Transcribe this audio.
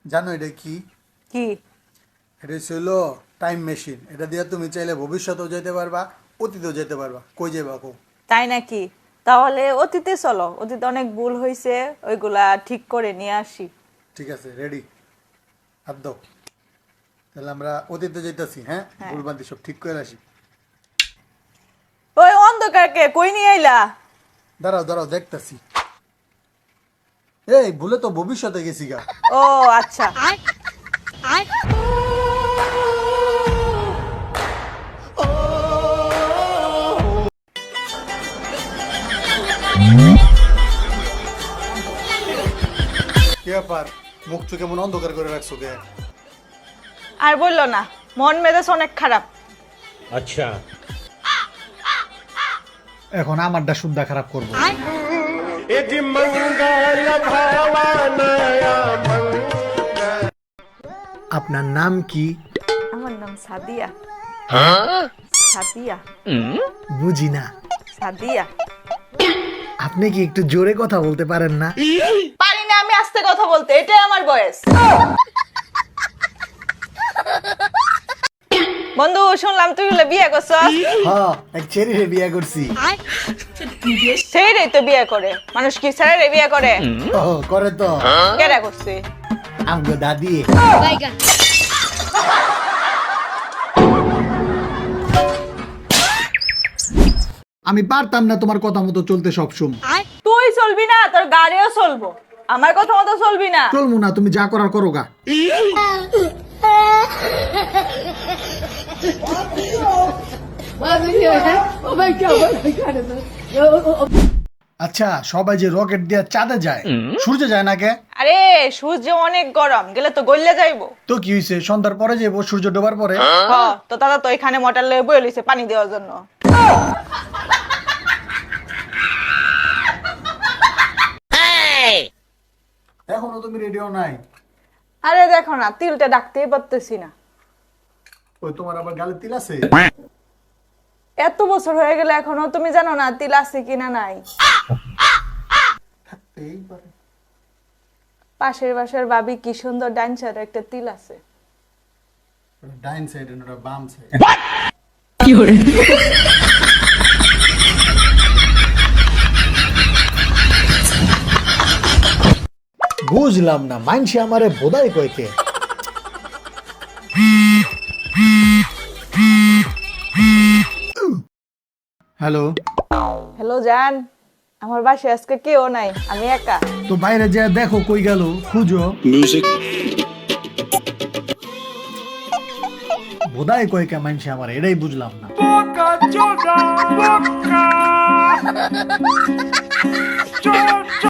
জানো এটা কি? কি? এটা ছিল টাইম মেশিন। এটা দিয়ে তুমি চাইলে ভবিষ্যতেও যেতে পারবা, অতীতেও যেতে পারবা। কই যাবা কো? তাই নাকি? তাহলে অতীতে চলো, অতীতে অনেক ভুল হয়েছে, ওইগুলা ঠিক করে নিয়ে আসি। ঠিক আছে, রেডি? হাত দাও। তাহলে আমরা অতীতে যেতেছি। হ্যাঁ, হ্যাঁ। ভুলবান্তি সব ঠিক করে আসি। ওই অন্ধকারকে কই নিয়ে আইলা? দাঁড়াও দাঁড়াও, দেখতেছি। এই ভুলে তো ভবিষ্যতে গেছি গা। ও আচ্ছা। কি ব্যাপার? মুখ চোখে মন অন্ধকার করে রাখছো কে? আর বললো না, মন মেজাজ অনেক খারাপ। अच्छा। এখন আমারটা শুদ্ধা খারাপ করবো। আপনার নাম কি? আমার নাম সাদিয়া। সাদিয়া। বুঝি না। সাদিয়া। আপনি কি একটু জোরে কথা বলতে পারেন না? পারি না আমি আস্তে কথা বলতে, এটাই আমার বয়স। বন্ধু, শুনলাম তুই হলে বিয়ে করছস। হ্যাঁ, এক ছেলেরে বিয়ে করছি। ছেলেই তো বিয়ে করে, মানুষ কি ছেলেরে বিয়ে করে? ও করে তো। কেডা করছে? আমগো দাদি। আমি পারতাম না তোমার কথা মতো চলতে সবসময়। তুই চলবি না, তোর গাড়িও চলবো, আমার কথা মতো চলবি না। চলবো না, তুমি যা করার করো গা। আচ্ছা, সবাই যে রকেট দিয়ে চাঁদে যায়, সূর্যে যায় না কে? আরে সূর্য অনেক গরম, গেলে তো গইলে যাইবো। তো কি হয়েছে? সন্ধ্যার পরে যাবো, সূর্য ডোবার পরে। হ, তো দাদা তো এখানে মোটর লয়ে বয়ে লইছে পানি দেওয়ার জন্য। এখনো তুমি রেডিও নাই? আরে দেখো না, তিলটা ডাকতেই পারতেছি না। ওই তোমার আবার গালে তিল আছে? এত বছর হয়ে গেলে এখনো তুমি জানো না তিল আছে কিনা নাই? থাকতেই পারে। পাশের বাসার ভাবি কি সুন্দর ডান্সার একটা তিল আছে। ডাইন সাইড না বাম সাইড? বুঝলাম না, মাইনসে আমারে বোধাই কইকে। হ্যালো। হ্যালো জান, আমার বাসায় আজকে কেউ নাই, আমি একা। তো বাইরে যা দেখো কই গেল, খুঁজো। বোধাই কয়কে মাইনসে আমার, এটাই বুঝলাম না।